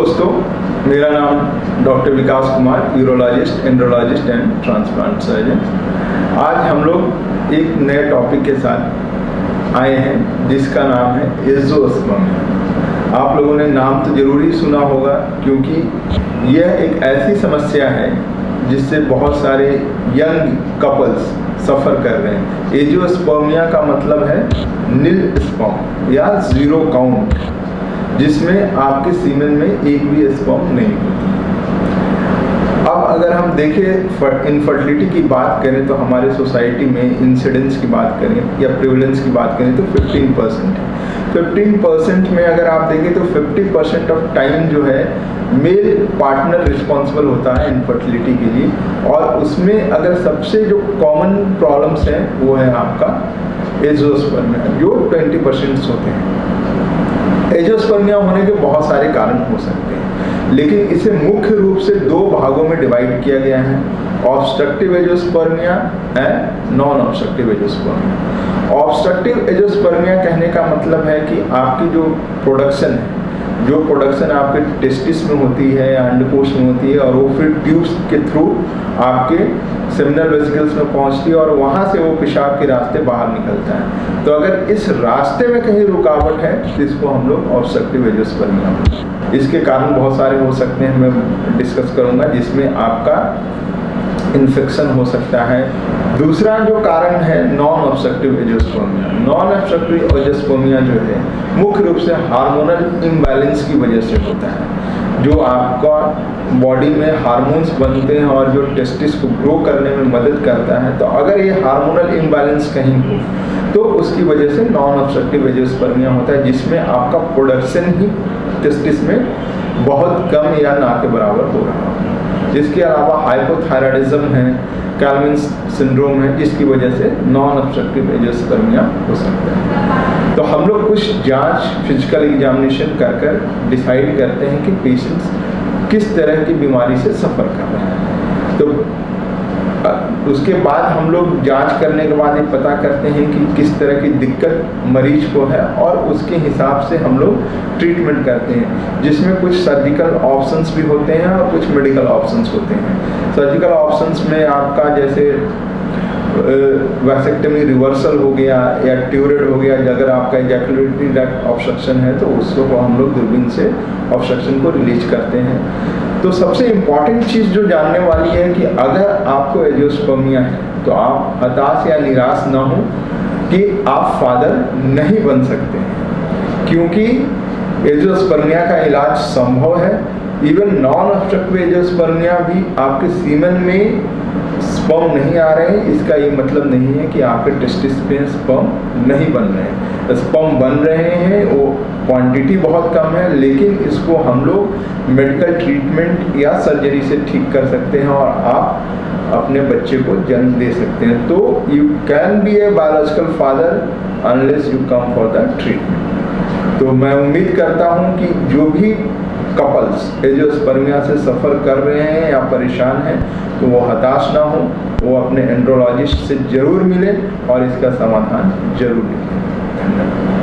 दोस्तों, मेरा नाम doctor Vikas Kumar, urologist, andrologist and transplant surgeon. आज हम लोग एक नए टॉपिक के साथ आए हैं जिसका नाम है एंजियोस्पर्मिया। आप लोगों ने नाम तो जरूर ही सुना होगा, क्योंकि यह एक ऐसी समस्या है जिससे बहुत सारे यंग कपल्स सफ़र कर रहे हैं। एंजियोस्पर्मिया का मतलब है नील स्पर्म या जीरो काउंट, जिसमें आपके सीमेन में एक भी स्पर्म नहीं होती। अब अगर हम देखें इनफर्टिलिटी की बात करें तो हमारे सोसाइटी में इंसिडेंस की बात करें या प्रिवलेंस की बात करें तो 15% है। 15% में अगर आप देखें तो 50% ऑफ टाइम जो है मेल पार्टनर रिस्पॉन्सिबल होता है इनफर्टिलिटी के लिए, और उसमें अगर सबसे जो कॉमन प्रॉब्लम्स हैं वो है आपका एंजियोस्पर्मिया, जो 20% होते हैं। एंजियोस्पर्मिया होने के बहुत सारे कारण हो सकते हैं, लेकिन इसे मुख्य रूप से दो भागों में डिवाइड किया गया है, obstructive azoospermia and non obstructive azoospermia. Obstructive azoospermia कहने का मतलब है कि आपकी जो प्रोडक्शन है, जो प्रोडक्शन आपके टेस्टिस में होती है या अंडकोश में होती है, और वो फिर ट्यूब्स के थ्रू आपके सेमिनल वेसिकल्स में पहुंचती है और वहां से वो पेशाब के रास्ते बाहर निकलता है। तो अगर इस रास्ते में कहीं रुकावट है तो इसको हम लोग ऑब्स्ट्रक्टिव एंजियोस्पर्मिया। इसके कारण बहुत सारे हो सकते हैं, मैं डिस्कस करूंगा, जिसमें आपका इन्फेक्शन हो सकता है। दूसरा जो कारण है नॉन ऑब्स्ट्रक्टिव एंजियोस्पर्मिया। नॉन ऑब्स्ट्रक्टिव एंजियोस्पर्मिया जो है मुख्य रूप से हार्मोनल इम्बैलेंस की वजह से होता है। जो आपका बॉडी में हार्मोन्स बनते हैं और जो टेस्टिस को ग्रो करने में मदद करता है, तो अगर ये हार्मोनल इम्बैलेंस कहीं हो तो उसकी वजह से नॉन ऑब्स्ट्रक्टिव एंजियोस्पर्मिया होता है, जिसमें आपका प्रोडक्शन ही टेस्टिस में बहुत कम या ना के बराबर हो रहा है। इसके अलावा हाइपोथायराइडिज्म है, कैल्विन सिंड्रोम है, जिसकी वजह से नॉन ऑब्स्ट्रक्टिव एंजियोस्पर्मिया हो सकता है। तो हम लोग कुछ जांच, फिजिकल एग्जामिनेशन कर डिसाइड करते हैं कि पेशेंट्स किस तरह की बीमारी से सफ़र कर रहे हैं। तो उसके बाद हम लोग जांच करने के बाद ये पता करते हैं कि किस तरह की दिक्कत मरीज को है, और उसके हिसाब से हम लोग ट्रीटमेंट करते हैं, जिसमें कुछ सर्जिकल ऑप्शंस भी होते हैं और कुछ मेडिकल ऑप्शंस होते हैं। सर्जिकल ऑप्शंस में आपका जैसे वैसेक्टमी रिवर्सल हो गया या ट्यूरेड हो गया। अगर आपका इजैकुलेटरी डक्ट ऑब्स्ट्रक्शन है तो उसको हम लोग दूरबीन से ऑब्स्ट्रक्शन को रिलीज करते हैं। तो सबसे इम्पॉर्टेंट चीज़ जो जानने वाली है कि अगर आपको एंजियोस्पर्मिया है तो आप हताश या निराश ना हो कि आप फादर नहीं बन सकते हैं, क्योंकि एंजियोस्पर्मिया का इलाज संभव है। इवन नॉन ऑब्स्ट्रक्टिव एंजियोस्पर्मिया भी आपके सीमेन में स्पर्म नहीं आ रहे हैं, इसका ये मतलब नहीं है कि आपके टेस्टिस में स्पर्म नहीं बन रहे हैं। स्पर्म बन रहे हैं, वो क्वांटिटी बहुत कम है, लेकिन इसको हम लोग मेडिकल ट्रीटमेंट या सर्जरी से ठीक कर सकते हैं और आप अपने बच्चे को जन्म दे सकते हैं। तो you can be a biological father unless you come for the treatment. तो मैं उम्मीद करता हूँ कि जो भी कपल्स एंजियोस्पर्मिया से सफ़र कर रहे हैं या परेशान हैं तो वो हताश ना हो, वो अपने एंड्रोलॉजिस्ट से ज़रूर मिले और इसका समाधान ज़रूर लें। धन्यवाद।